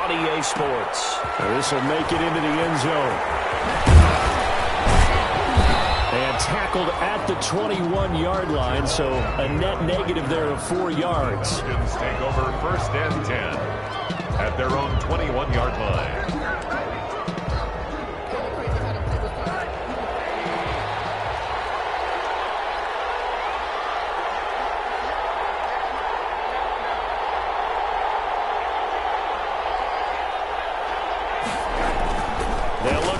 on EA Sports. This will make it into the end zone. And tackled at the 21-yard line, so a net negative there of 4 yards. Falcons take over 1st and 10 at their own 21-yard line.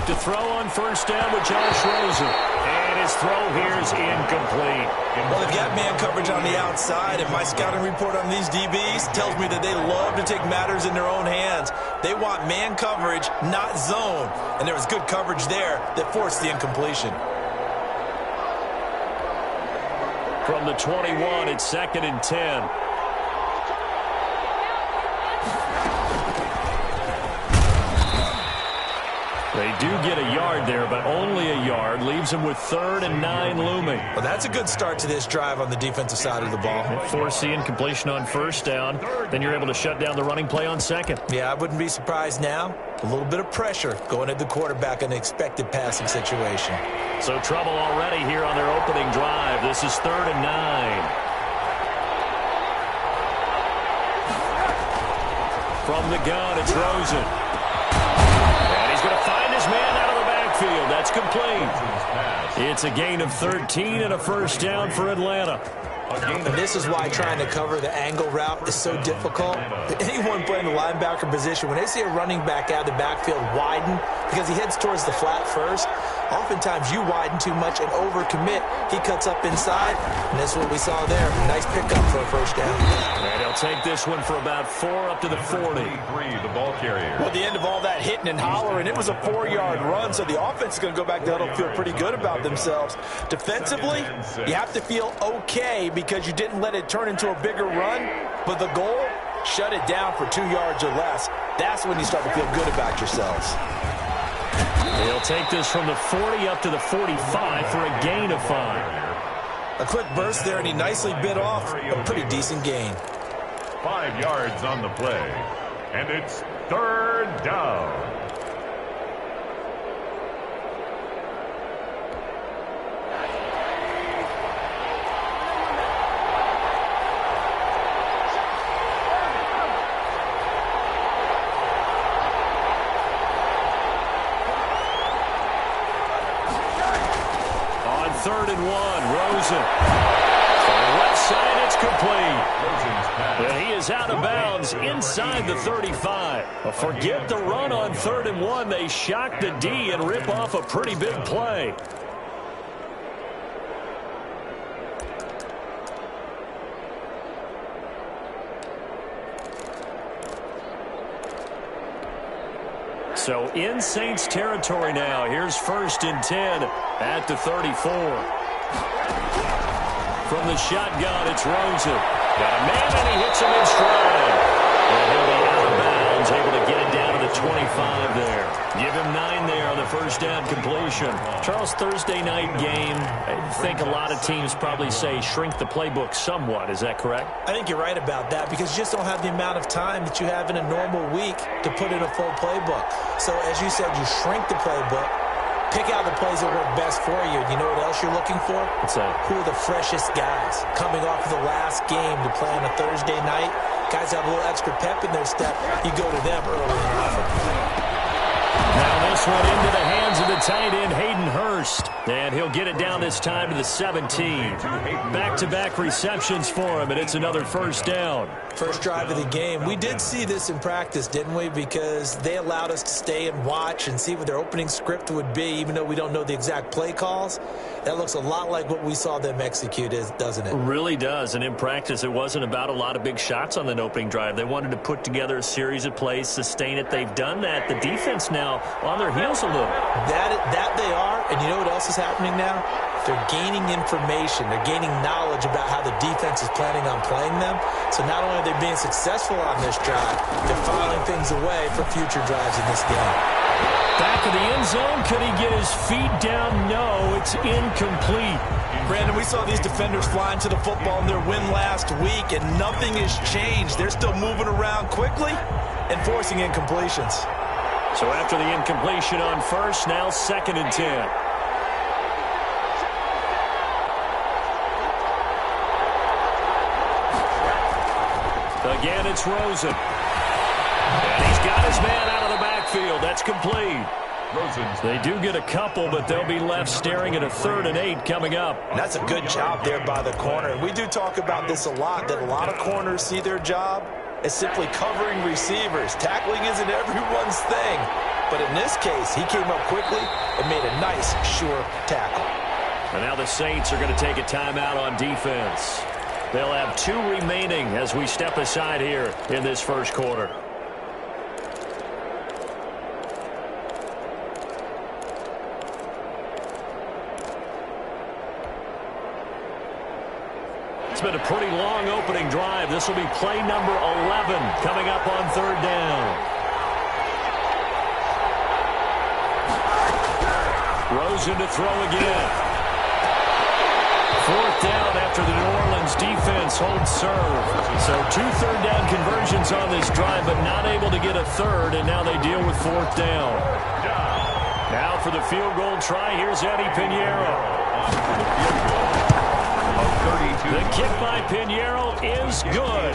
To throw on 1st down with Josh Rosen. And his throw here is incomplete. Well, they've got man coverage on the outside, and my scouting report on these DBs tells me that they love to take matters in their own hands. They want man coverage, not zone. And there was good coverage there that forced the incompletion. From the 21, it's 2nd and 10. They do get a yard there, but only a yard. Leaves them with 3rd and 9 looming. Well, that's a good start to this drive on the defensive side of the ball. Force the incompletion on 1st down. Then you're able to shut down the running play on 2nd. Yeah, I wouldn't be surprised now. A little bit of pressure going at the quarterback in an expected passing situation. So trouble already here on their opening drive. This is 3rd and 9. From the gun, it's Rosen. And he's going to find his man out of the backfield. That's complete. It's a gain of 13 and a 1st down for Atlanta. And this is why trying to cover the angle route is so difficult. Anyone playing the linebacker position, when they see a running back out of the backfield widen because he heads towards the flat first, oftentimes you widen too much and overcommit. He cuts up inside, and that's what we saw there. Nice pickup for a 1st down. And he'll take this one for about 4 up to the 40. The ball carrier. Well, at the end of all that hitting and hollering, it was a 4-yard run, so the offense is going to go back to huddle and feel pretty good about themselves. Defensively, you have to feel okay because you didn't let it turn into a bigger run, but the goal, shut it down for 2 yards or less. That's when you start to feel good about yourselves. He'll take this from the 40 up to the 45 for a gain of 5. A quick burst there, and he nicely bit off a pretty decent gain. 5 yards on the play, and it's 3rd down. On 3rd and 1, Rosen. On the left side, it's complete. And he is out of bounds inside the 35. Forget the run on 3rd and 1. They shock the D and rip off a pretty big play. So in Saints territory now. Here's 1st and 10 at the 34. From the shotgun, it's Rosen. Got a man, and he hits him in stride. And he'll be out of bounds, able to get it down to the 25 there. Give him 9 there on the 1st down completion. Charles, Thursday night game, I think a lot of teams probably say shrink the playbook somewhat. Is that correct? I think you're right about that because you just don't have the amount of time that you have in a normal week to put in a full playbook. So, as you said, you shrink the playbook. Pick out the plays that work best for you. You know what else you're looking for? What's that? Who are the freshest guys coming off of the last game to play on a Thursday night? Guys have a little extra pep in their step. You go to them early and often. Now this one into the hands of the tight end, Hayden Hurst. And he'll get it down this time to the 17. Back-to-back receptions for him, and it's another 1st down. First drive of the game. We did see this in practice, didn't we? Because they allowed us to stay and watch and see what their opening script would be, even though we don't know the exact play calls. That looks a lot like what we saw them execute, doesn't it? It really does. And in practice, it wasn't about a lot of big shots on that opening drive. They wanted to put together a series of plays, sustain it. They've done that. The defense now on their heels a little. That they are. And you know what else is happening now? They're gaining information. They're gaining knowledge about how the defense is planning on playing them. So not only are they being successful on this drive, they're filing things away for future drives in this game. Back of the end zone. Could he get his feet down? No, it's incomplete. Brandon, we saw these defenders flying to the football in their win last week, and nothing has changed. They're still moving around quickly and forcing incompletions. So after the incompletion on first, now 2nd and 10. Again, it's Rosen. And he's got his man out of the backfield. That's complete. They do get a couple, but they'll be left staring at a 3rd and 8 coming up. And that's a good job there by the corner. And we do talk about this a lot, that a lot of corners see their job as simply covering receivers. Tackling isn't everyone's thing. But in this case, he came up quickly and made a nice, sure tackle. And now the Saints are going to take a timeout on defense. They'll have 2 remaining as we step aside here in this first quarter. It's been a pretty long opening drive. This will be play number 11 coming up on 3rd down. Rosen to throw again. 4th down after the New Orleans defense holds serve. So 2 3rd-down conversions on this drive, but not able to get a 3rd, and now they deal with 4th down. Now for the field goal try, here's Eddie Pinheiro. The kick by Pinheiro is good.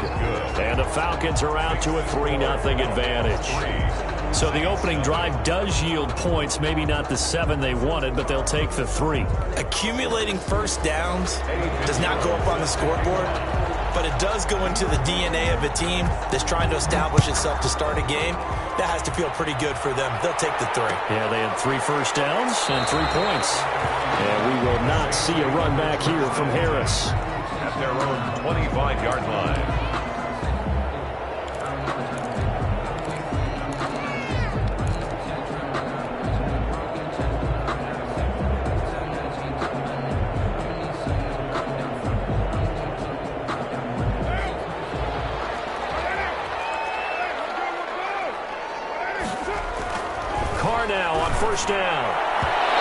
And the Falcons are out to a 3-0 advantage. So the opening drive does yield points, maybe not the 7 they wanted, but they'll take the 3. Accumulating first downs does not go up on the scoreboard, but it does go into the DNA of a team that's trying to establish itself to start a game. That has to feel pretty good for them. They'll take the 3. Yeah, they had 3 first downs and 3 points. And we will not see a run back here from Harris. At their own 25-yard line. First down.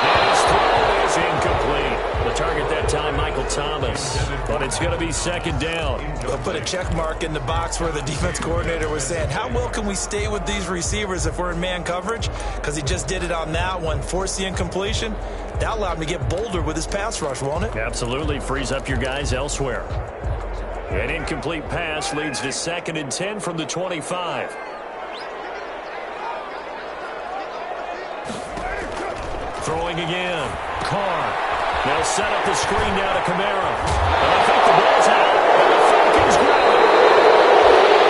And his throw is incomplete. The target that time, Michael Thomas. But it's going to be 2nd down. We'll put a check mark in the box where the defense coordinator was saying, how well can we stay with these receivers if we're in man coverage? Because he just did it on that one, forced the incompletion. That allowed him to get bolder with his pass rush, won't it? Absolutely. Frees up your guys elsewhere. An incomplete pass leads to 2nd and 10 from the 25. Throwing again. Carr. They'll set up the screen now to Kamara. And I think the ball's out. And the Falcons grab it.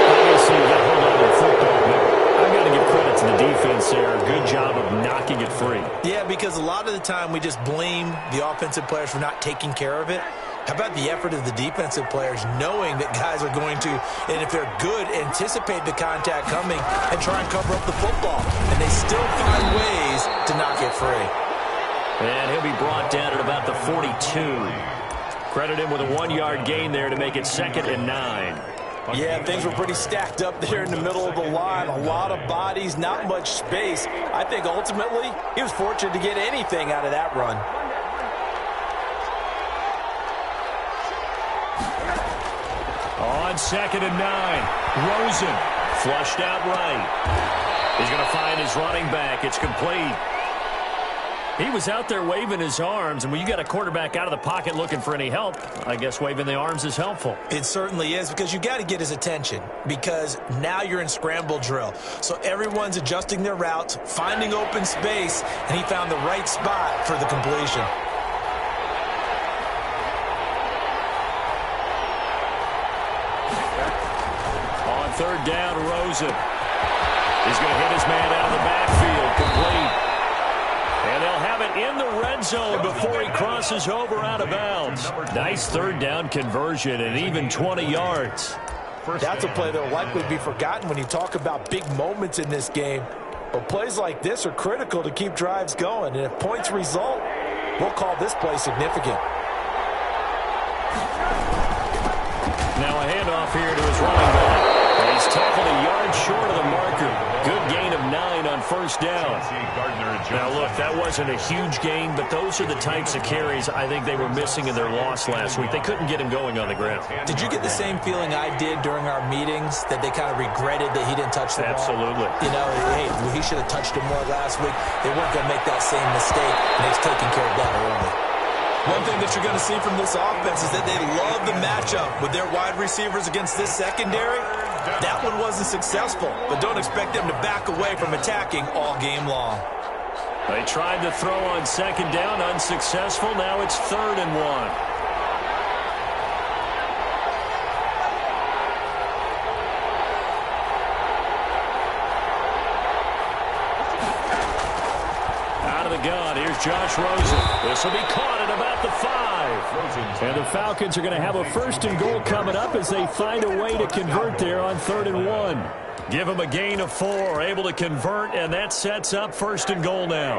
Obviously, you got to hold on to the football, but I've got to give credit to the defense there. Good job of knocking it free. Yeah, because a lot of the time we just blame the offensive players for not taking care of it. How about the effort of the defensive players knowing that guys are going to, and if they're good, anticipate the contact coming and try and cover up the football. And they still find ways to knock it free. And he'll be brought down at about the 42. Credit him with a 1-yard gain there to make it 2nd and 9. Yeah, things were pretty stacked up there in the middle of the line. A lot of bodies, not much space. I think ultimately he was fortunate to get anything out of that run. On 2nd and 9, Rosen flushed out right. He's going to find his running back. It's complete. He was out there waving his arms, and when you got a quarterback out of the pocket looking for any help, I guess waving the arms is helpful. It certainly is, because you got to get his attention, because now you're in scramble drill. So everyone's adjusting their routes, finding open space, and he found the right spot for the completion. On 3rd down, Rosen. He's going to hit his man out of the backfield, complete. And they'll have it in the red zone before he crosses over out of bounds. Nice 3rd down conversion and even 20 yards. That's a play that will likely be forgotten when you talk about big moments in this game. But plays like this are critical to keep drives going. And if points result, we'll call this play significant. Now a handoff here to his running back. And he's tackled a yard short of the marker. Good gain of 9 on 1st first down. Now, look, that wasn't a huge gain, but those are the types of carries I think they were missing in their loss last week. They couldn't get him going on the ground. Did you get the same feeling I did during our meetings, that they kind of regretted that he didn't touch the ball? Absolutely. You know, hey, he should have touched it more last week. They weren't going to make that same mistake, and he's taking care of that early. One thing that you're going to see from this offense is that they love the matchup with their wide receivers against this secondary. That one wasn't successful, but don't expect them to back away from attacking all game long. They tried to throw on second down, unsuccessful. Now it's 3rd and 1. Gun. Here's Josh Rosen. This will be caught at about the 5. And the Falcons are going to have a 1st and goal coming up as they find a way to convert there on 3rd and 1. Give them a gain of 4, able to convert, and that sets up 1st and goal now.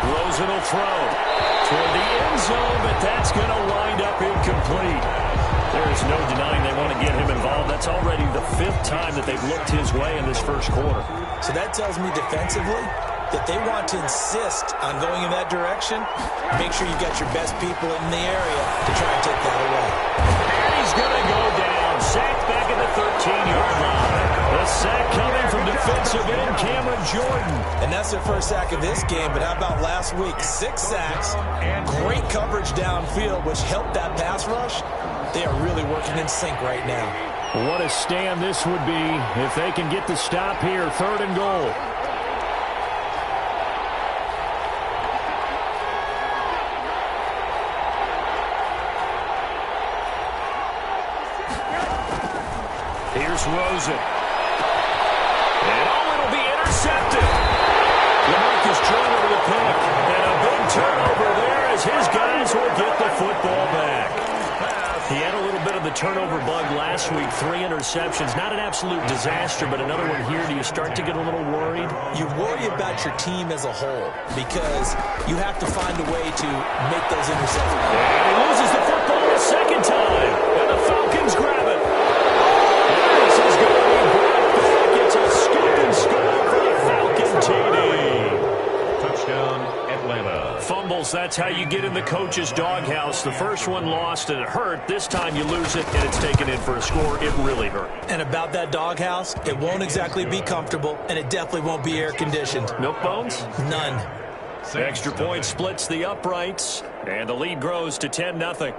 Rosen will throw toward the end zone, but that's going to wind up incomplete. There is no denying they want to get him involved. That's already the 5th time that they've looked his way in this first quarter. So that tells me defensively that they want to insist on going in that direction. Make sure you got your best people in the area to try and take that away. And he's going to go down. Sacked back at the 13-yard line. The sack coming from defensive end Cameron Jordan. And that's their first sack of this game, but how about last week? 6 sacks, great coverage downfield, which helped that pass rush. They are really working in sync right now. What a stand this would be if they can get the stop here. 3rd and goal. Here's Rosen. And it'll be intercepted. LaMarcus Joyner with a pick. And a big turnover there as his guys will get the football back. He had a little bit of the turnover bug last week, 3 interceptions. Not an absolute disaster, but another one here. Do you start to get a little worried? You worry about your team as a whole because you have to find a way to make those interceptions. And he loses the football a second time, and the Falcons grab it. This is going to be brought back. It's a scoop and score for the Falcon TD. Touchdown, Atlanta. Fumbles, that's how you get in the coach's doghouse. The first one lost and it hurt. This time you lose it and it's taken in for a score. It really hurt. And about that doghouse, it won't exactly be comfortable, and it definitely won't be air-conditioned. Milk bones? None. Extra point splits the uprights, and the lead grows to 10-0.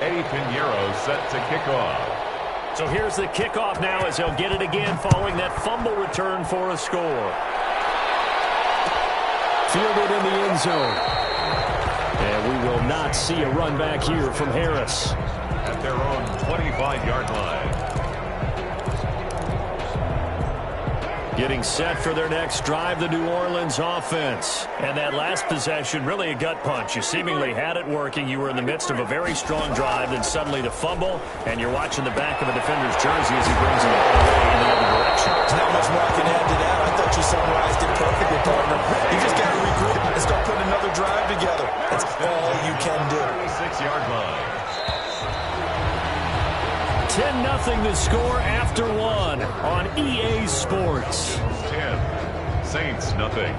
Eddie Pinheiro set to kick off. So here's the kickoff now as they'll get it again following that fumble return for a score. Fielded in the end zone. And we will not see a run back here from Harris. At their own 25-yard line. Getting set for their next drive, the New Orleans offense. And that last possession, really a gut punch. You seemingly had it working. You were in the midst of a very strong drive, then suddenly to fumble, and you're watching the back of a defender's jersey as he brings it all the way in the other direction. There's not much more I can add to that. I thought you summarized it perfectly, partner. You just got to regroup and start putting another drive together. That's all you can do. 6-yard line. 10-0 to score after 1 on EA Sports. 10. Saints, nothing.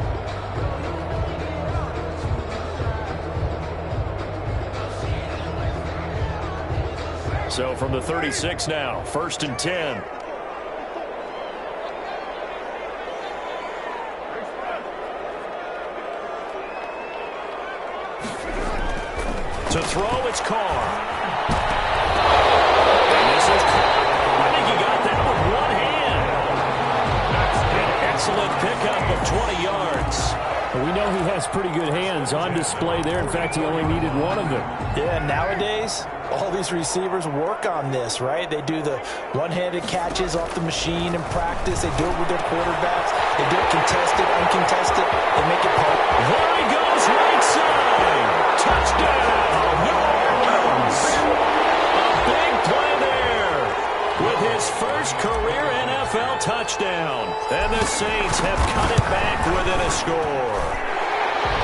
So from the 36 now, 1st and 10. To throw, it's Carr. I think he got that with one hand. An excellent pickup of 20 yards. Well, we know he has pretty good hands on display there. In fact, he only needed one of them. Yeah, nowadays, all these receivers work on this, right? They do the one-handed catches off the machine in practice. They do it with their quarterbacks. They do it contested, uncontested. They make it pop. There he goes, right side. Touchdown, New Orleans. A big play there with his first career NFL touchdown. And the Saints have cut it back within a score.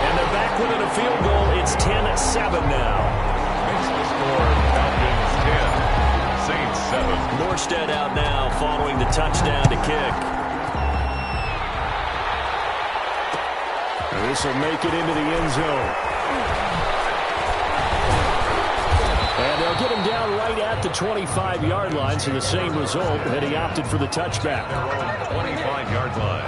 And they're back within a field goal. It's 10-7 now. The score, Falcons 10, Saints 7. Morstead out now following the touchdown to kick. This will make it into the end zone. And they'll get him down right at the 25-yard line, so the same result, and he opted for the touchback. 25-yard line.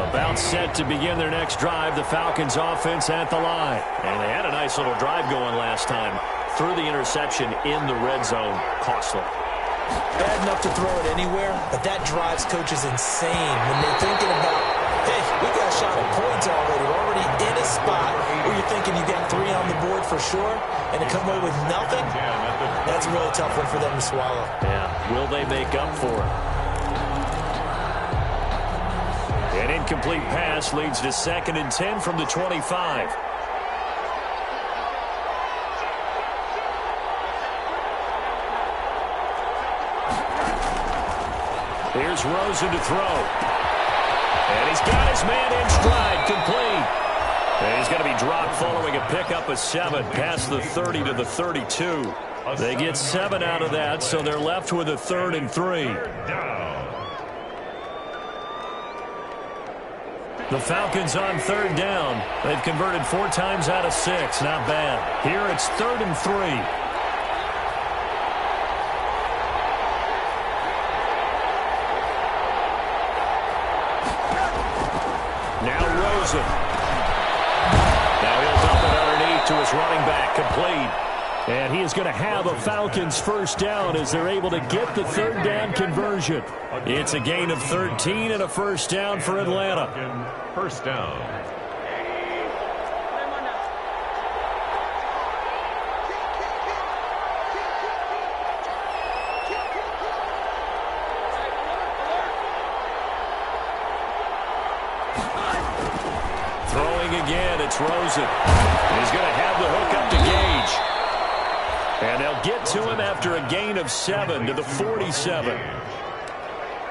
About set to begin their next drive, the Falcons offense at the line. And they had a nice little drive going last time. Threw the interception in the red zone. Costly. Bad enough to throw it anywhere, but that drives coaches insane when they're thinking about, hey, we got a shot at points already. We're already in a spot where you're thinking you got 3 on the board for sure, and to come away with nothing, that's a really tough one for them to swallow. Yeah, will they make up for it? An incomplete pass leads to 2nd and 10 from the 25. Here's Rosen to throw. And he's got his man in stride, complete. And he's going to be dropped following a pickup of 7 past the 30 to the 32. They get 7 out of that, so they're left with a 3rd and 3. The Falcons on 3rd down. They've converted 4 times out of 6. Not bad. Here it's 3rd and 3. Now he'll dump it underneath to his running back, complete. And he is going to have a Falcons first down as they're able to get the 3rd down conversion. It's a gain of 13 and a first down for Atlanta. First down. Again, it's Rosen. He's going to have the hook up to Gage. And they'll get to him after a gain of 7 to the 47.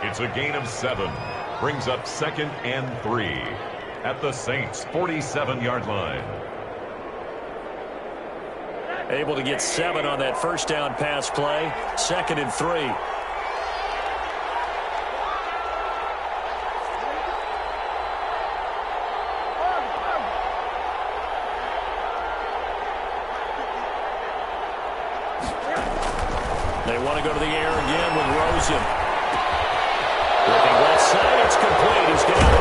It's a gain of 7. Brings up 2nd and 3 at the Saints' 47-yard line. Able to get 7 on that first down pass play. 2nd and 3. They want to go to the air again with Rosen. Looking left side, it's complete. He's got it.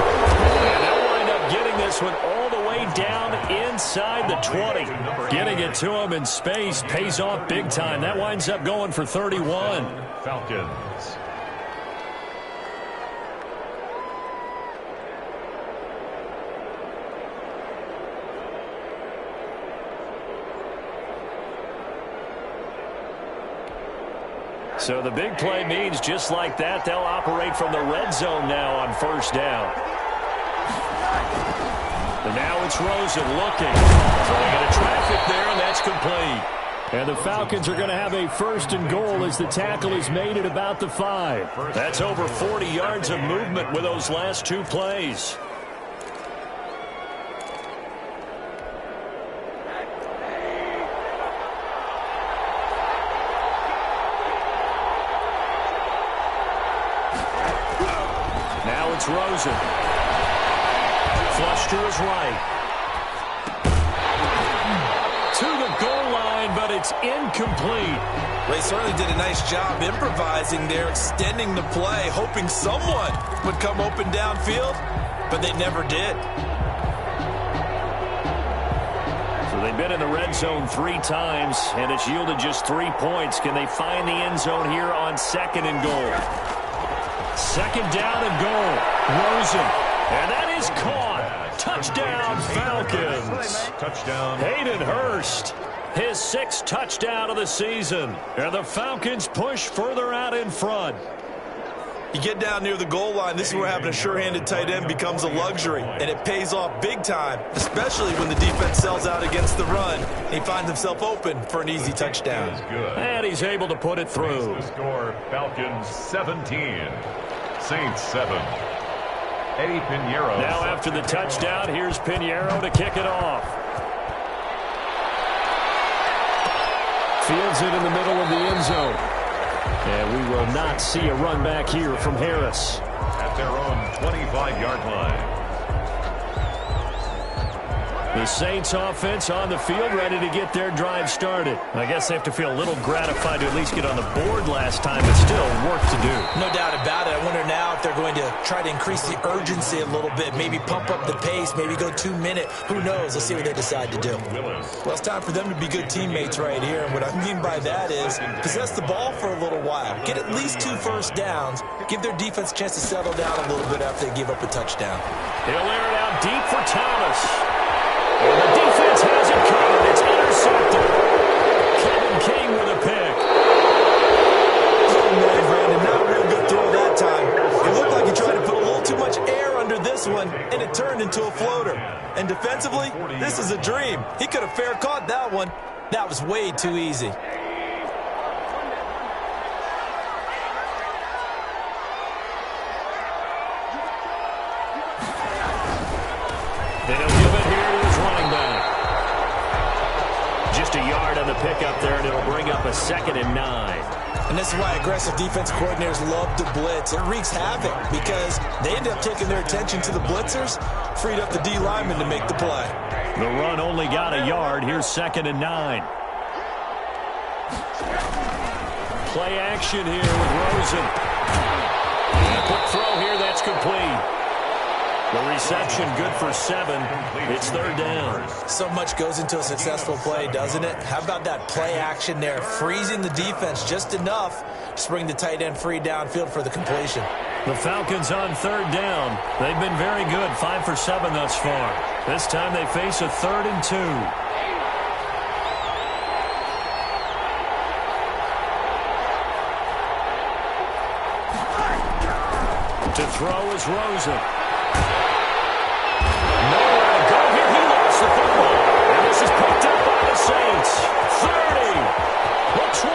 And they'll wind up getting this one all the way down inside the 20. Getting it to him in space pays off big time. That winds up going for 31. Falcons. So the big play means just like that, they'll operate from the red zone now on first down. And now it's Rosen looking. Throwing into traffic there, and that's complete. And the Falcons are going to have a 1st and goal as the tackle is made at about the 5. That's over 40 yards of movement with those last 2 plays. Now it's Rosen. Flush to his right. To the goal line, but it's incomplete. They certainly did a nice job improvising there, extending the play, hoping someone would come open downfield, but they never did. So they've been in the red zone 3 times, and it's yielded just 3 points. Can they find the end zone here on 2nd and goal? 2nd down and goal. Rosen. And that is caught. Touchdown, Falcons. Touchdown. Hayden Hurst. His 6th touchdown of the season. And the Falcons push further out in front. You get down near the goal line, this is where having a sure-handed tight end becomes a luxury, and it pays off big time, especially when the defense sells out against the run, and he finds himself open for an easy touchdown. And he's able to put it through. The score, Falcons 17, Saints 7. Now after the touchdown, here's Pinheiro to kick it off. Fields it in the middle of the end zone. And we will not see a run back here from Harris. At their own 25-yard line. The Saints offense on the field, ready to get their drive started. I guess they have to feel a little gratified to at least get on the board last time, but still work to do. No doubt about it. I wonder now if they're going to try to increase the urgency a little bit, maybe pump up the pace, maybe go 2-minute. Who knows? Let's see what they decide to do. Well, it's time for them to be good teammates right here, and what I mean by that is possess the ball for a little while, get at least 2 first downs, give their defense a chance to settle down a little bit after they give up a touchdown. He'll air it out deep for Thomas. And the defense has it covered. It's intercepted. Kevin King with a pick. Oh, man, Brandon, not a real good throw that time. It looked like he tried to put a little too much air under this one, and it turned into a floater. And defensively, this is a dream. He could have fair caught that one. That was way too easy. They'll give it here to his running back. Just a yard on the pickup there, and it'll bring up a 2nd and 9. And this is why aggressive defense coordinators love to blitz. It wreaks havoc because they end up taking their attention to the blitzers, freed up the D lineman to make the play. The run only got a yard. Here's 2nd and 9. Play action here with Rosen. And a quick throw here, that's complete. The reception good for 7. It's 3rd down. So much goes into a successful play, doesn't it? How about that play action there? Freezing the defense just enough to bring the tight end free downfield for the completion. The Falcons on 3rd down. They've been very good, 5 for 7 thus far. This time they face a 3rd and 2. To throw is Rosen. Nowhere to go here. He lost the football. And this is picked up by the Saints. 30. The 20.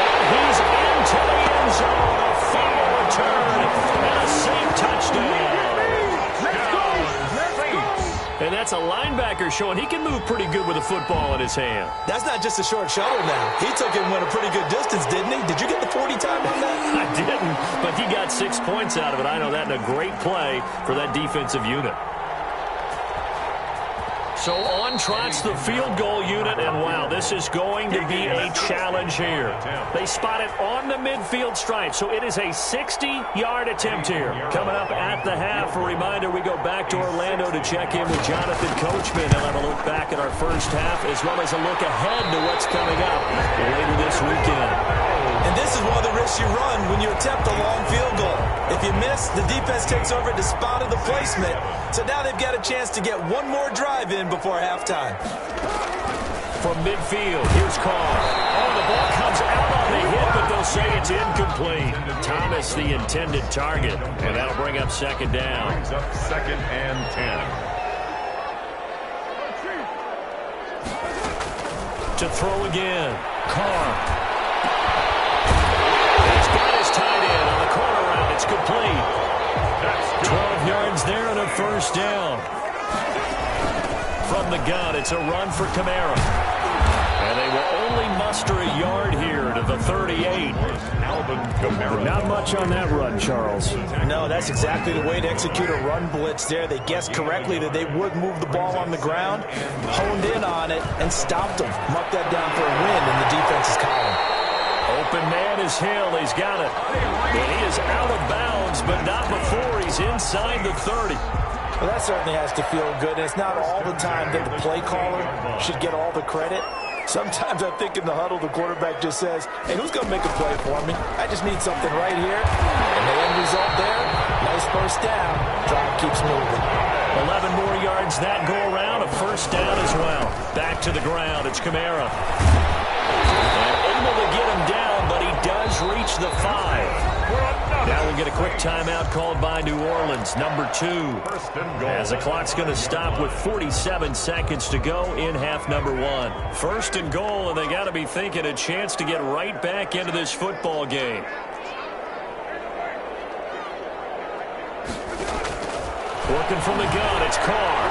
And he's into the end zone. A fumble return. And a Saint touchdown. And that's a linebacker showing he can move pretty good with a football in his hand. That's not just a short shuttle now. He took it and went a pretty good distance, didn't he? Did you get the 40 time on that? I didn't, but he got 6 points out of it. I know that, and a great play for that defensive unit. So on trots the field goal unit, and wow, this is going to be a challenge here. They spot it on the midfield stripe, so it is a 60-yard attempt here. Coming up at the half, a reminder, we go back to Orlando to check in with Jonathan Coachman. He'll have a look back at our first half, as well as a look ahead to what's coming up later this weekend. And this is one of the risks you run when you attempt a long field goal. If you miss, the defense takes over at the spot of the placement. So now they've got a chance to get one more drive in before halftime. From midfield, here's Carr. Oh, the ball comes out on the hit, but they'll say it's incomplete. Thomas, the intended target, and that'll bring up 2nd down. Brings up 2nd and 10. To throw again, Carr. Tight end on the corner route. It's complete. 12 yards there and a 1st down. From the gun, it's a run for Kamara. And they will only muster a yard here to the 38. Not much on that run, Charles. No, that's exactly the way to execute a run blitz there. They guessed correctly that they would move the ball on the ground, honed in on it, and stopped them. Marked that down for a win in the defense's column. Open man is Hill. He's got it. And he is out of bounds, but not before he's inside the 30. Well, that certainly has to feel good. And it's not all the time that the play caller should get all the credit. Sometimes I think in the huddle, the quarterback just says, hey, who's going to make a play for me? I just need something right here. And the end result there, nice 1st down. Drive keeps moving. 11 more yards that go around. A 1st down as well. Back to the ground. It's Kamara. Able to get him down, but he does reach the 5. Now we'll get a quick timeout called by New Orleans, number 2. As the clock's going to stop with 47 seconds to go in half number 1. 1st and goal, and they got to be thinking a chance to get right back into this football game. Working from the gun, it's Carr.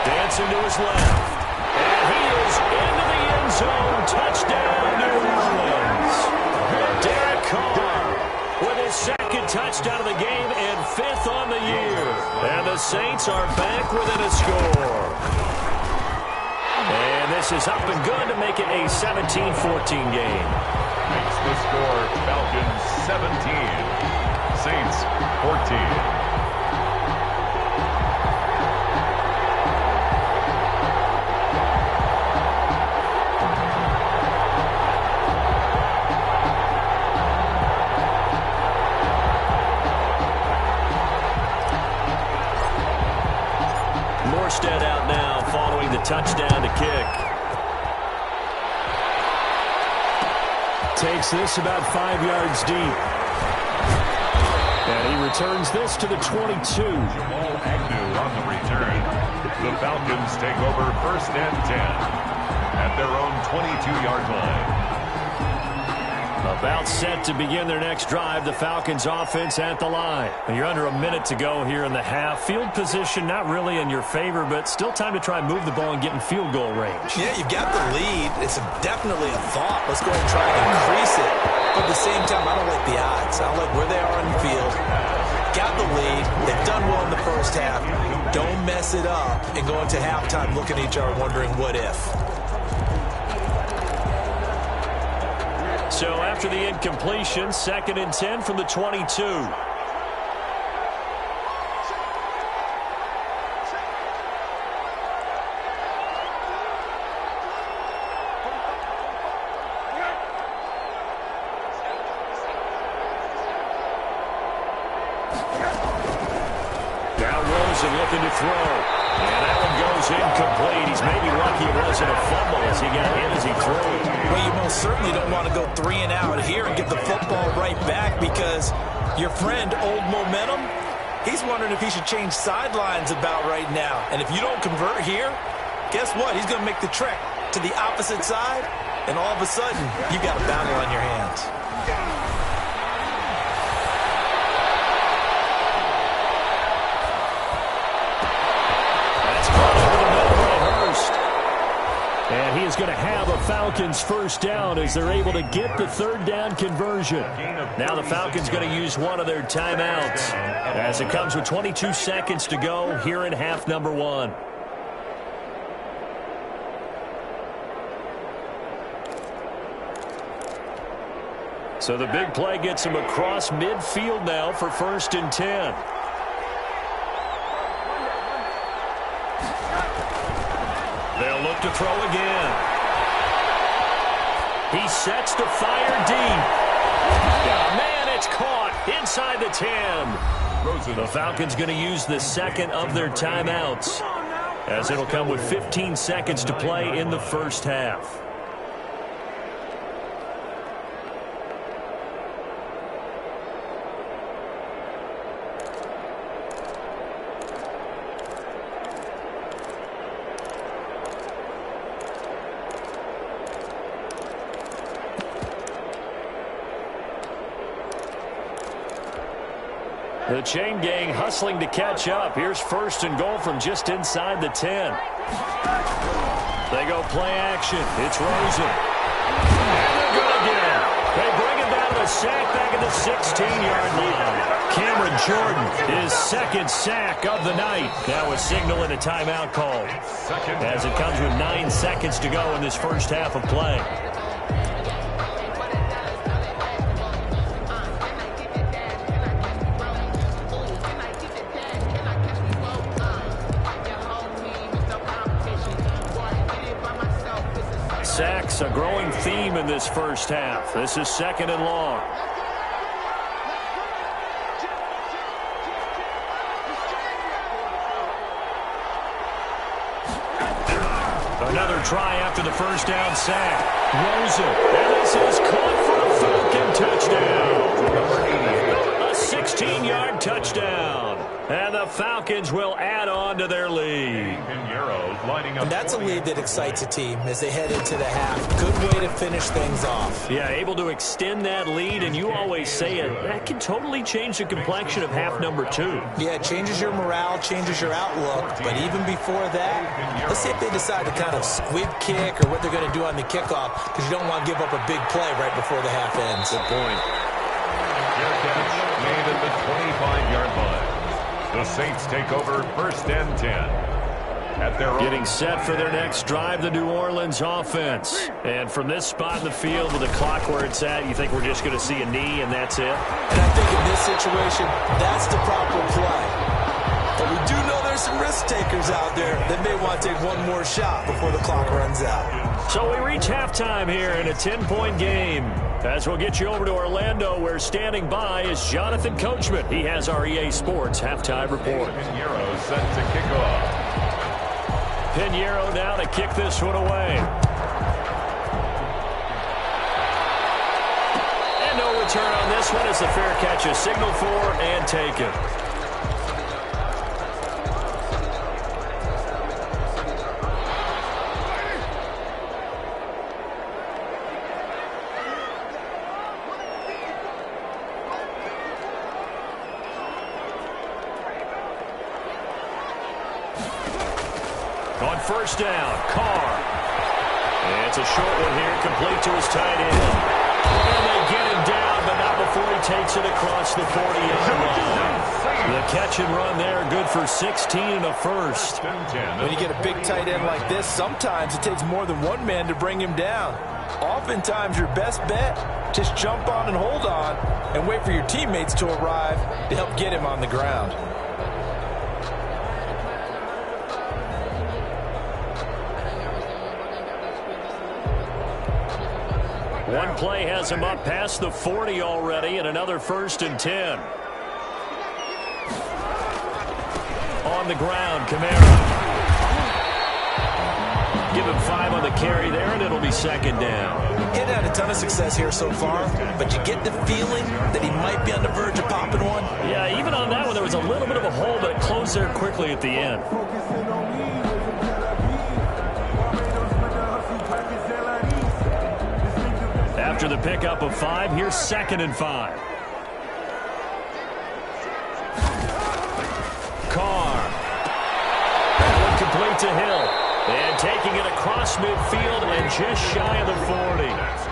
Dancing to his left. And he is into the end zone. Touchdown, New Orleans. Derek Carr with his second touchdown of the game and 5th on the year. And the Saints are back within a score. And this is up and good to make it a 17-14 game. Makes the score Falcons 17, Saints 14. Out now following the touchdown to kick. Takes this about 5 yards deep. And he returns this to the 22. Jamal Agnew on the return. The Falcons take over 1st and 10 at their own 22-yard line. About set to begin their next drive, the Falcons offense at the line. And you're under a minute to go here in the half. Field position not really in your favor, but still time to try and move the ball and get in field goal range. Yeah, you've got the lead. It's definitely a thought. Let's go ahead and try and increase it. But at the same time, I don't like the odds. I don't like where they are on the field. Got the lead. They've done well in the first half. Don't mess it up and go into halftime looking at each other wondering what if. So after the incompletion, 2nd and 10 from the 22. Now Rosen looking to throw. And that one goes incomplete. He's maybe lucky it wasn't a fumble as he got hit as he threw it. Well, you most certainly don't want to go 3 and out here and get the football right back because your friend, Old Momentum, he's wondering if he should change sidelines about right now. And if you don't convert here, guess what? He's going to make the trek to the opposite side, and all of a sudden, you got a battle on your hands. And he is going to have a Falcons first down as they're able to get the 3rd down conversion. Now the Falcons going to use one of their timeouts as it comes with 22 seconds to go here in half number 1. So the big play gets him across midfield now for 1st and 10. They'll look to throw again. He sets to fire deep. Oh, man, it's caught inside the 10. The Falcons going to use the 2nd of their timeouts as it'll come with 15 seconds to play in the first half. The chain gang hustling to catch up. Here's 1st and goal from just inside the 10. They go play action. It's Rosen. And they're good again. They bring him down to a sack back at the 16-yard line. Cameron Jordan, his 2nd sack of the night. Now a signal and a timeout called as it comes with 9 seconds to go in this first half of play. Sacks, a growing theme in this first half. This is 2nd and long. Another try after the first down sack. Rosen, and this is caught for a Falcon touchdown. A 16-yard touchdown. And the Falcons will add on to their lead. And that's a lead that excites a team as they head into the half. Good way to finish things off. Yeah, able to extend that lead, and you always say it, that can totally change the complexion of half number 2. Yeah, it changes your morale, changes your outlook. But even before that, let's see if they decide to kind of squib kick or what they're going to do on the kickoff, because you don't want to give up a big play right before the half ends. Good point. Fair catch made at the 25-yard line. The Saints take over 1st and 10. At their Getting set for their next drive, the New Orleans offense. And from this spot in the field with the clock where it's at, you think we're just going to see a knee and that's it? And I think in this situation, that's the proper play. But we do know there's some risk takers out there that may want to take one more shot before the clock runs out. So we reach halftime here in a 10-point game. As we'll get you over to Orlando, where standing by is Jonathan Coachman. He has our EA Sports halftime report. Pinheiro set to kick off. Pinheiro now to kick this one away. And no return on this one as the fair catch is signaled for and taken. On 1st down, Carr. And it's a short one here, complete to his tight end. And they get him down, but not before he takes it across the 40-yard line. The catch and run there, good for 16 and a first. When you get a big tight end like this, sometimes it takes more than one man to bring him down. Oftentimes, your best bet, just jump on and hold on and wait for your teammates to arrive to help get him on the ground. One play has him up past the 40 already, and another 1st and 10. On the ground, Kamara. Give him 5 on the carry there, and it'll be 2nd down. He hadn't had a ton of success here so far, but you get the feeling that he might be on the verge of popping one. Yeah, even on that one, there was a little bit of a hole, but it closed there quickly at the end. After the pickup of 5, here's 2nd and 5. Carr. That one complete to Hill. And taking it across midfield and just shy of the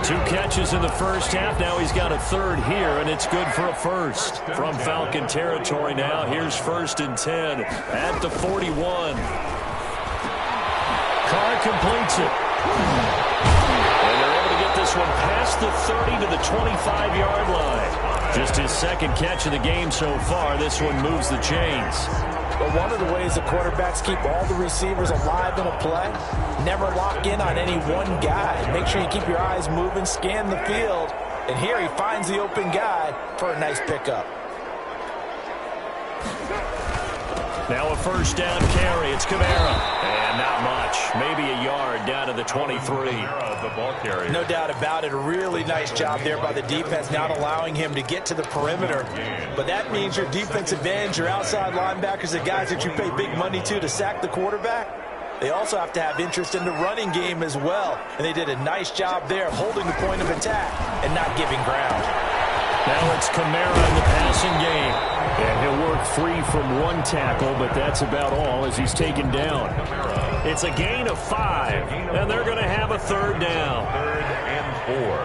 40. 2 catches in the first half. Now he's got a 3rd here, and it's good for a 1st. From Falcon territory now, here's 1st and 10 at the 41. Carr completes it. This one past the 30 to the 25-yard line. Just his 2nd catch of the game so far. This one moves the chains. But one of the ways the quarterbacks keep all the receivers alive in a play, never lock in on any one guy. Make sure you keep your eyes moving, scan the field. And here he finds the open guy for a nice pickup. Now a 1st down carry. It's Kamara. And not much. Maybe a yard down to the 23. No doubt about it. A really nice job there by the defense, not allowing him to get to the perimeter. But that means your defensive ends, your outside linebackers, the guys that you pay big money to sack the quarterback, they also have to have interest in the running game as well. And they did a nice job there holding the point of attack and not giving ground. Now it's Kamara in the passing game. And he'll work free from 1 tackle, but that's about all as he's taken down. It's a gain of 5, and they're going to have a 3rd down. 3rd and 4.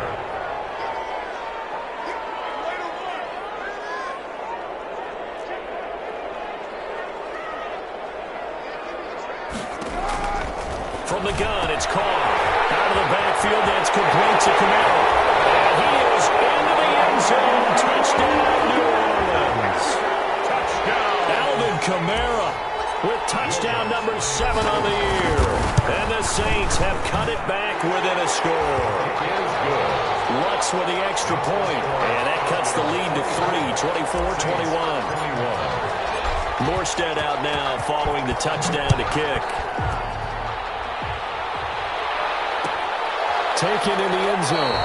From the gun, it's Carr. Out of the backfield, that's complete to Kamara. And he is into the end zone. Touchdown, New Orleans. Touchdown. Alvin Kamara with touchdown number 7 on the year. And the Saints have cut it back within a score. Lutz with the extra point. And that cuts the lead to 3, 24-21. Morstead out now following the touchdown to kick. Taken in the end zone.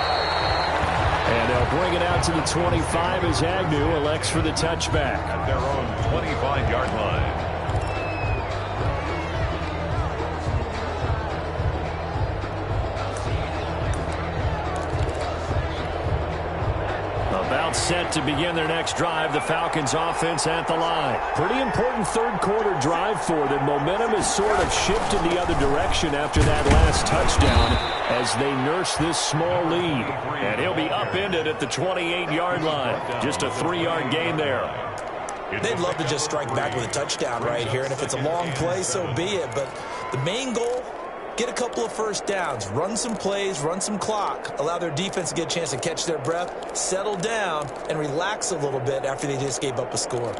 And they'll bring it out to the 25 as Agnew elects for the touchback. At their own 25-yard to begin their next drive. The Falcons offense at the line. Pretty important third-quarter drive for them. Momentum has sort of shifted the other direction after that last touchdown as they nurse this small lead. And he'll be upended at the 28-yard line. Just a 3-yard gain there. They'd love to just strike back with a touchdown right here, and if it's a long play, so be it. But the main goal, get a couple of first downs, run some plays, run some clock, allow their defense to get a chance to catch their breath, settle down, and relax a little bit after they just gave up a score.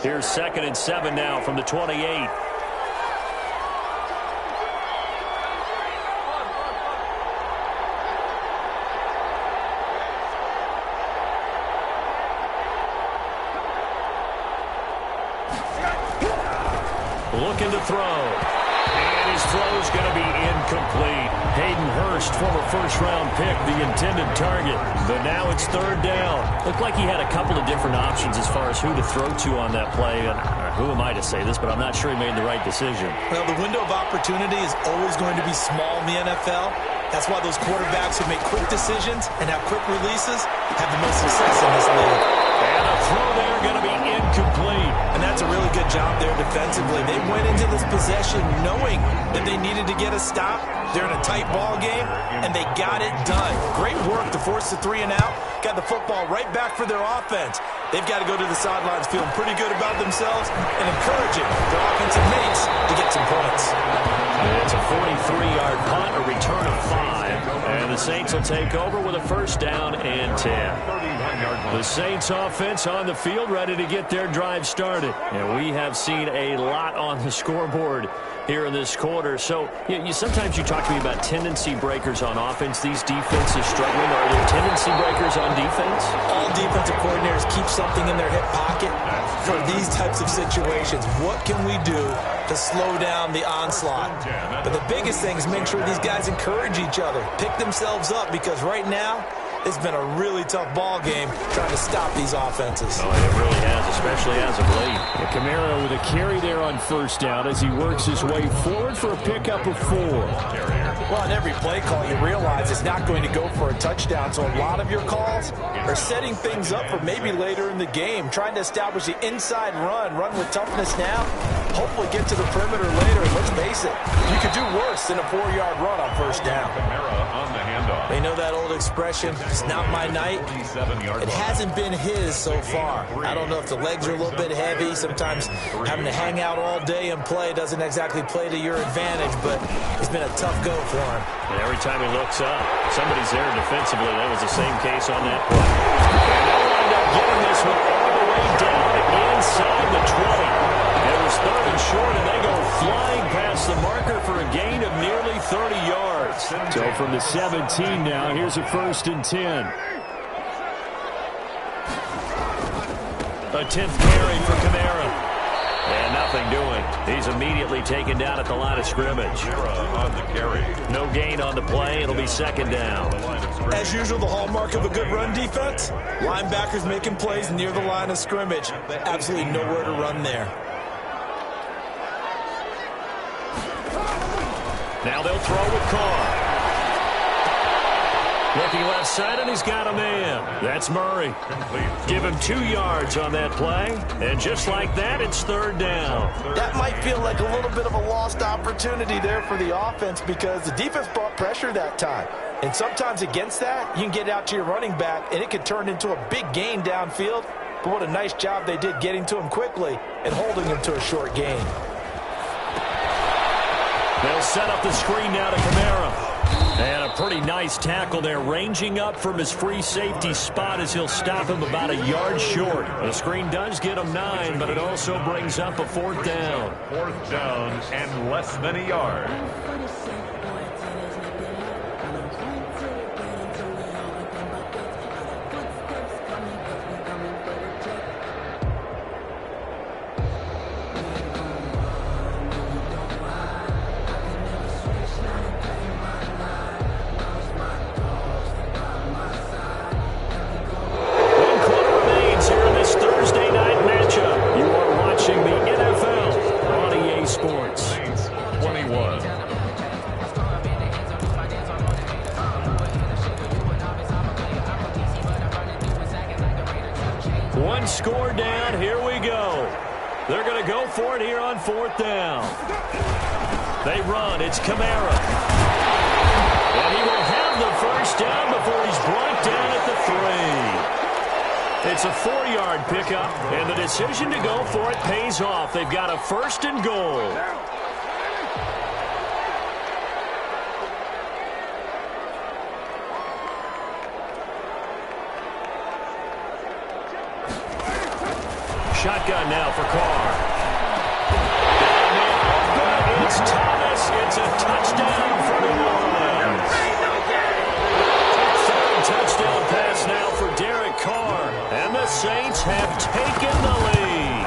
Here's 2nd and 7 now from the 28. Looking to throw. And his throw is going to be incomplete. Hayden Hurst, former first-round pick, the intended target. But now it's 3rd down. Looked like he had a couple of different options as far as who to throw to on that play. And who am I to say this, but I'm not sure he made the right decision. Well, the window of opportunity is always going to be small in the NFL. That's why those quarterbacks who make quick decisions and have quick releases have the most success in this league. And a throw there going to be incomplete. And that's a really good job there defensively. They went into this possession knowing that they needed to get a stop. They're in a tight ball game, and they got it done. Great work to force the 3 and out. Got the football right back for their offense. They've got to go to the sidelines feeling pretty good about themselves and encouraging their offensive mates to get some points. It's a 43-yard punt, a return of 5. And the Saints will take over with a 1st down and 10. The Saints offense on the field, ready to get their drive started. And we have seen a lot on the scoreboard here in this quarter. So sometimes you talk to me about tendency breakers on offense. These defenses struggling. Are there tendency breakers on defense? All defensive coordinators keep something in their hip pocket for these types of situations. What can we do to slow down the onslaught? But the biggest thing is make sure these guys encourage each other, pick themselves up, because right now it's been a really tough ball game trying to stop these offenses. Oh, it really has, especially as of late. And Kamara with a carry there on 1st down as he works his way forward for a pickup of 4. Well, on every play call, you realize it's not going to go for a touchdown, so a lot of your calls are setting things up for maybe later in the game, trying to establish the inside run with toughness now, hopefully get to the perimeter later. And let's face it, you could do worse than a 4-yard run on 1st down. They know that old expression, it's not my night. It hasn't been his so far. I don't know if the legs are a little bit heavy. Sometimes having to hang out all day and play doesn't exactly play to your advantage, but it's been a tough go for him. And every time he looks up, somebody's there defensively. That was the same case on that play. And they'll wind up getting this one all the way down inside the 20. It was 3rd and short, and they go flying past the marker for a gain of nearly 30 yards. So from the 17 now, here's a 1st and 10. A 10th carry for Kamara. And nothing doing. He's immediately taken down at the line of scrimmage. On the carry. No gain on the play. It'll be 2nd down. As usual, the hallmark of a good run defense, linebackers making plays near the line of scrimmage. Absolutely nowhere to run there. Now they'll throw with Carr. Looking left side, and he's got a man. That's Murray. Give him 2 yards on that play. And just like that, it's 3rd down. That might feel like a little bit of a lost opportunity there for the offense because the defense brought pressure that time. And sometimes against that, you can get out to your running back, and it could turn into a big gain downfield. But what a nice job they did getting to him quickly and holding him to a short gain. They'll set up the screen now to Kamara. And a pretty nice tackle there, ranging up from his free safety spot as he'll stop him about a yard short. The screen does get him 9, but it also brings up a 4th down. 4th down and less than a yard. down. Here we go. They're going to go for it here on 4th down. They run. It's Kamara. And he will have the first down before he's brought down at the 3. It's a 4-yard pickup, and the decision to go for it pays off. They've got a 1st and goal. Shotgun now for Carr. It's Thomas. It's a touchdown for New Orleans. 3rd touchdown pass now for Derek Carr. And the Saints have taken the lead.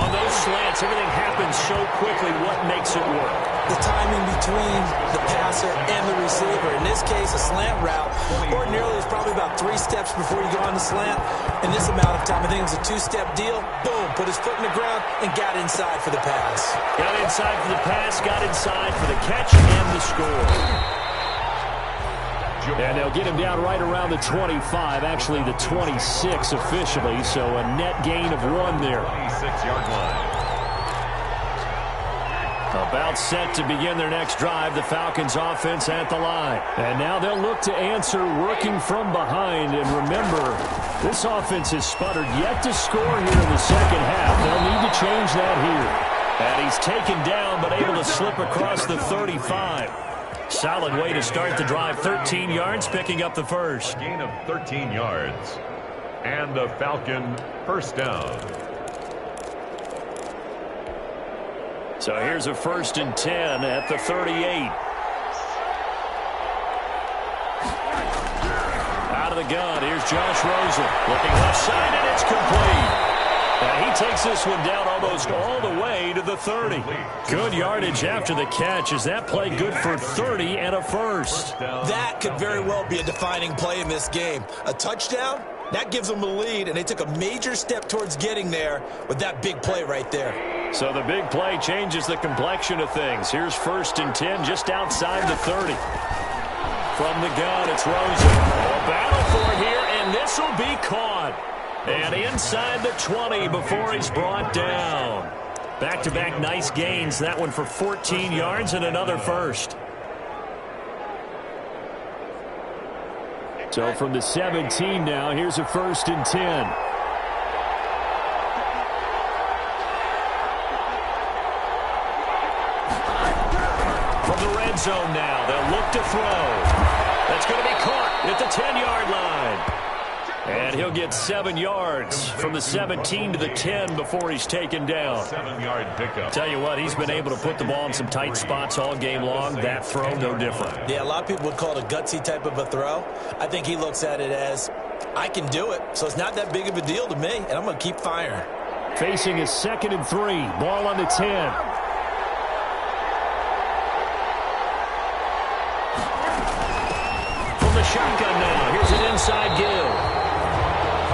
On those slants, everything happens so quickly. What makes it work? The timing between the passer and the receiver. In this case, a slant route ordinarily is probably about 3 steps before you go on the slant. In this amount of time, I think it was a 2-step deal. Boom, put his foot in the ground and got inside for the pass. Got inside for the pass, got inside for the catch and the score. And they'll get him down right around the 25, actually the 26 officially, so a net gain of 1 there. 26-yard line. About set to begin their next drive, the Falcons offense at the line. And now they'll look to answer working from behind. And remember, this offense has sputtered yet to score here in the second half. They'll need to change that here. And he's taken down but able to slip across the 35. Solid way to start the drive. 13 yards, picking up the first. A gain of 13 yards. And a Falcon first down. So here's a 1st and 10 at the 38. Out of the gun, here's Josh Rosen. Looking left side, and it's complete. And he takes this one down almost all the way to the 30. Good yardage after the catch. Is that play good for 30 and a first? That could very well be a defining play in this game. A touchdown, that gives them the lead, and they took a major step towards getting there with that big play right there. So the big play changes the complexion of things. Here's 1st and 10 just outside the 30. From the gun, it's Rosen. A battle for it here, and this will be caught. And inside the 20 before he's brought down. Back-to-back nice gains. That one for 14 yards and another first. So from the 17 now, here's a 1st and 10. Zone now. They'll look to throw. That's going to be caught at the 10-yard line. And he'll get 7 yards from the 17 to the 10 before he's taken down. 7-yard pickup. Tell you what, he's been able to put the ball in some tight spots all game long. That throw, no different. Yeah, a lot of people would call it a gutsy type of a throw. I think he looks at it as, I can do it, so it's not that big of a deal to me, and I'm going to keep firing. Facing his 2nd and 3. Ball on the 10. Shotgun now. Here's an inside give.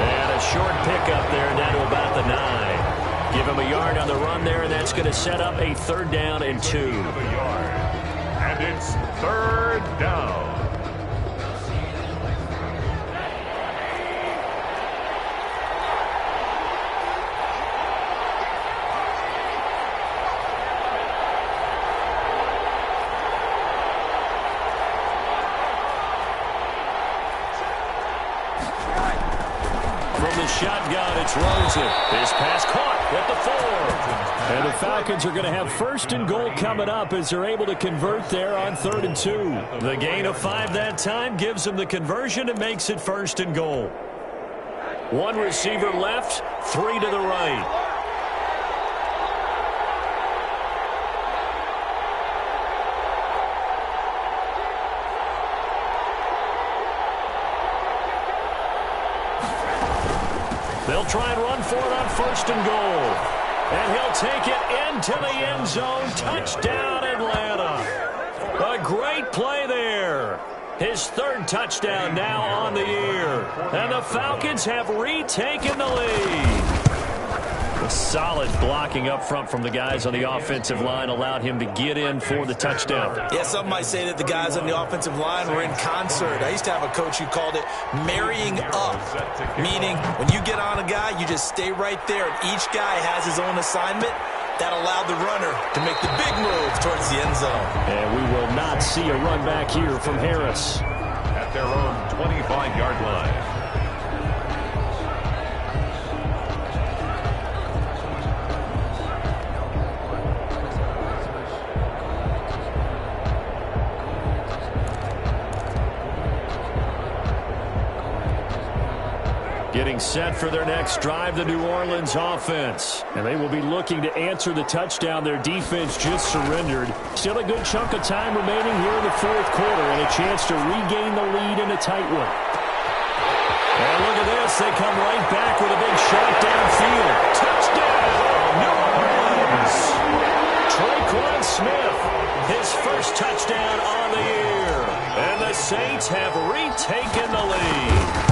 And a short pickup there down to about the 9. Give him a yard on the run there, and that's going to set up a 3rd down and 2. And it's 3rd down. Shotgun, it's Rosen. His pass caught at the 4. And the Falcons are going to have 1st and goal coming up as they're able to convert there on 3rd and 2. The gain of 5 that time gives them the conversion and makes it 1st and goal. 1 receiver left, 3 to the right. They'll try and run for it on 1st and goal. And he'll take it into the end zone. Touchdown, Atlanta. A great play there. His 3rd touchdown now on the year. And the Falcons have retaken the lead. Solid blocking up front from the guys on the offensive line allowed him to get in for the touchdown. Yeah, some might say that the guys on the offensive line were in concert. I used to have a coach who called it marrying up, meaning when you get on a guy, you just stay right there. Each guy has his own assignment. That allowed the runner to make the big move towards the end zone. And we will not see a run back here from Harris. At their own 25-yard line. Getting set for their next drive, the New Orleans offense. And they will be looking to answer the touchdown their defense just surrendered. Still a good chunk of time remaining here in the fourth quarter and a chance to regain the lead in a tight one. And look at this. They come right back with a big shot downfield. Touchdown, New Orleans! Traquan Smith, his first touchdown on the year. And the Saints have retaken the lead.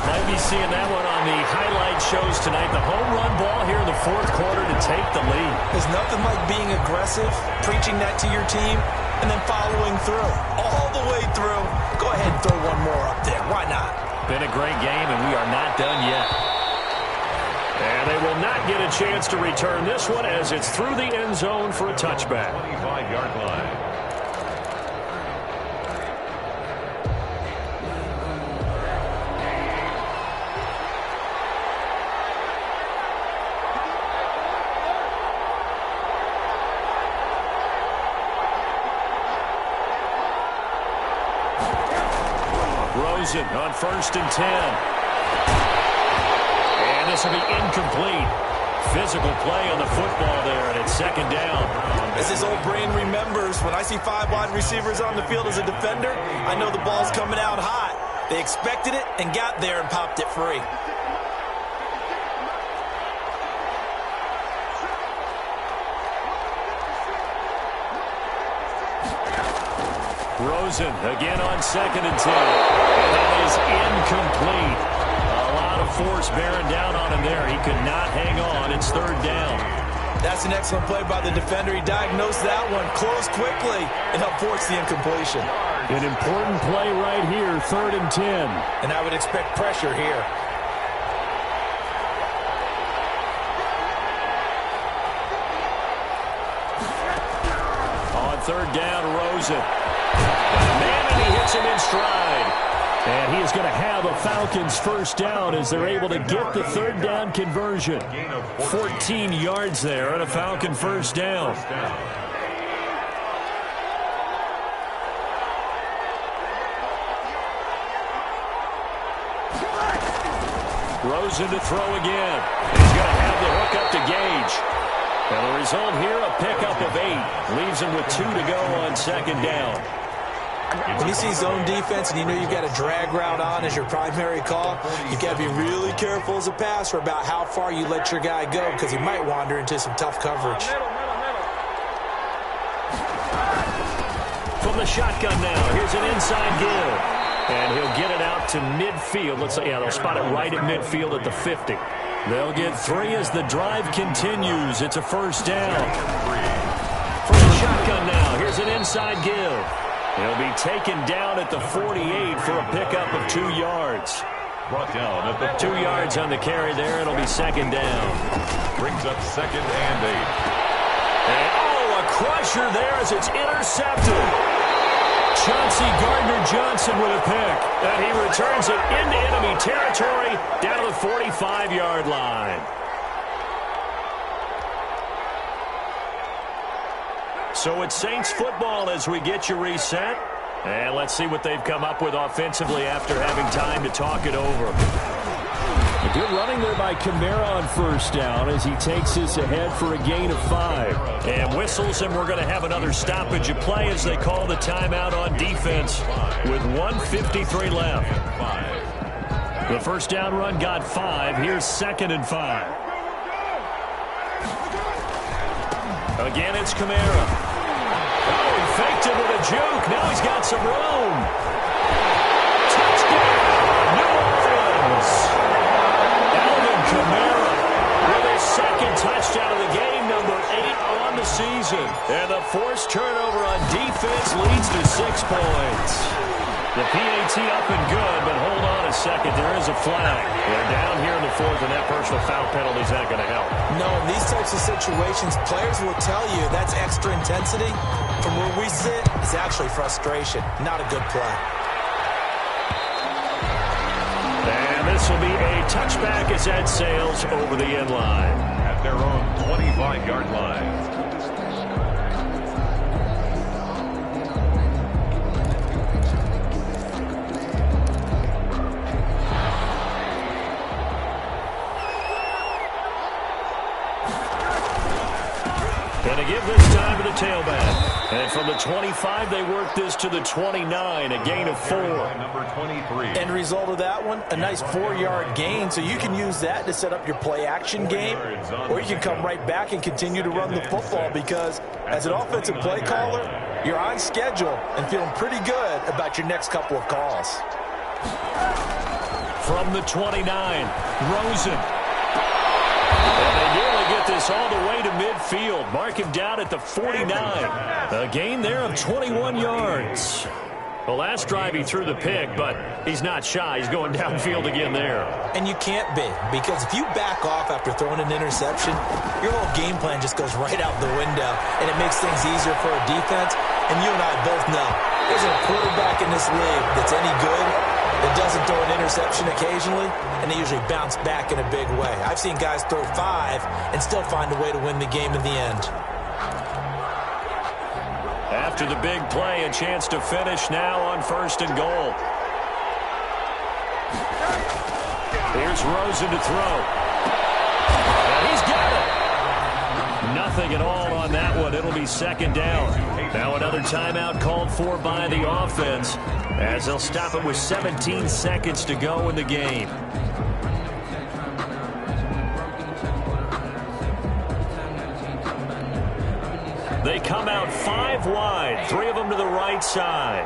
Might be seeing that one on the highlight shows tonight. The home run ball here in the fourth quarter to take the lead. There's nothing like being aggressive, preaching that to your team, and then following through. All the way through. Go ahead and throw one more up there. Why not? Been a great game, and we are not done yet. And they will not get a chance to return this one as it's through the end zone for a touchback. 25-yard line. On 1st and 10. And this will be incomplete. Physical play on the football there, and it's 2nd down. As his old brain remembers, when I see 5 wide receivers on the field as a defender, I know the ball's coming out hot. They expected it and got there and popped it free. Rosen again on 2nd and 10. And that is incomplete. A lot of force bearing down on him there. He could not hang on. It's 3rd down. That's an excellent play by the defender. He diagnosed that one, closed quickly, and helped force the incompletion. An important play right here, 3rd and 10. And I would expect pressure here. On 3rd down, Rosen. Man, and he hits him in stride. And he is going to have a Falcons first down as they're able to get the 3rd down conversion. 14 yards there and a Falcon first down. Rosen to throw again. He's going to have the hook up to Gage. And the result here, a pickup of 8. Leaves him with 2 to go on 2nd down. When you see zone defense and you know you've got a drag route on as your primary call, you've got to be really careful as a passer about how far you let your guy go because he might wander into some tough coverage. From the shotgun now, here's an inside give. And he'll get it out to midfield. Let's say, yeah, they'll spot it right at midfield at the 50. They'll get 3 as the drive continues. It's a first down. From the shotgun now, here's an inside give. He'll be taken down at the 48 for a pickup of 2 yards. Brought down at the 2 yards on the carry there. It'll be 2nd down. Brings up 2nd and 8. And, oh, a crusher there as it's intercepted. Chauncey Gardner-Johnson with a pick. And he returns it into enemy territory down to the 45-yard line. So it's Saints football as we get you reset. And let's see what they've come up with offensively after having time to talk it over. A good running there by Kamara on first down as he takes this ahead for a gain of 5. And whistles, and we're going to have another stoppage of play as they call the timeout on defense with 1:53 left. The first down run got 5. Here's 2nd and 5. Again, it's Kamara. Oh, he faked it with a juke. Now he's got some room. Touchdown, New Orleans. Alvin Kamara with his 2nd And the forced turnover on defense leads to 6 points. The PAT up and good, but hold on a second. There is a flag. They're down here in the fourth, and that personal foul penalty is not going to help. No, in these types of situations, players will tell you that's extra intensity. From where we sit, it's actually frustration. Not a good play. And this will be a touchback as that sails over the end line. At their own 25-yard line. And to give this time to the tailback. And from the 25, they work this to the 29, a gain of 4. Number 23. End result of that one, a nice 4-yard gain, so you can use that to set up your play-action game, or you can come right back and continue to run the football because as an offensive play caller, you're on schedule and feeling pretty good about your next couple of calls. From the 29, Rosen. And they nearly get this all the way to midfield. Mark him down at the 49. A gain there of 21 yards. The last drive he threw the pick, but he's not shy. He's going downfield again there. And you can't be, because if you back off after throwing an interception, your whole game plan just goes right out the window, and it makes things easier for a defense. And you and I both know there's a quarterback in this league that's any good that doesn't throw an interception occasionally, and they usually bounce back in a big way. I've seen guys throw 5 and still find a way to win the game in the end. After the big play, a chance to finish now on 1st and goal. Here's Rosen to throw. And he's got it. Nothing at all on that one. It'll be 2nd down. Now another timeout called for by the offense as they'll stop it with 17 seconds to go in the game. They come out 5 wide, 3 of them to the right side.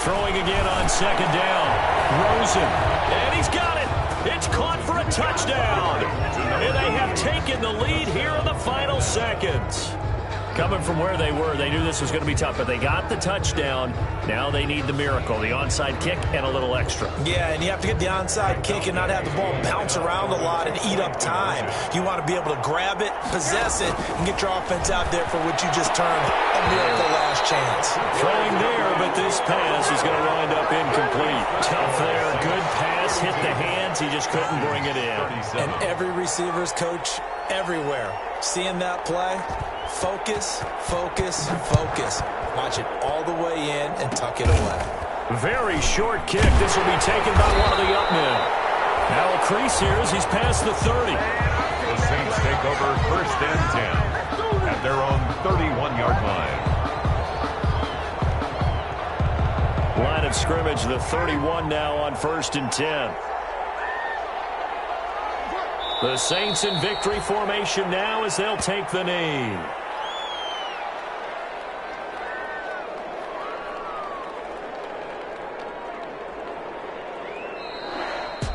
Throwing again on 2nd down. Rosen. And he's got it. It's caught for a touchdown. And they have taken the lead here in the final seconds. Coming from where they were, they knew this was going to be tough, but they got the touchdown. Now they need the miracle, the onside kick and a little extra. Yeah, and you have to get the onside kick and not have the ball bounce around a lot and eat up time. You want to be able to grab it, possess it, and get your offense out there for what you just termed a miracle last chance. Throwing there, but this pass is going to wind up incomplete. Tough there, good pass, hit the hands, he just couldn't bring it in. And every receiver's coach everywhere, seeing that play, focus, focus, focus. Watch it all the way in and tuck it away. Very short kick. This will be taken by one of the up men. Now a crease here as he's past the 30. The Saints take over 1st and 10 at their own 31-yard line. Line of scrimmage, the 31 now on 1st and 10. The Saints in victory formation now as they'll take the knee.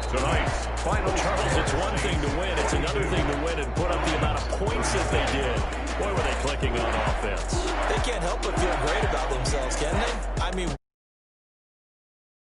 Tonight's final. Charles, it's one thing to win. It's another thing to win and put up the amount of points that they did. Boy, were they clicking on offense. They can't help but feel great about themselves, can they? I mean...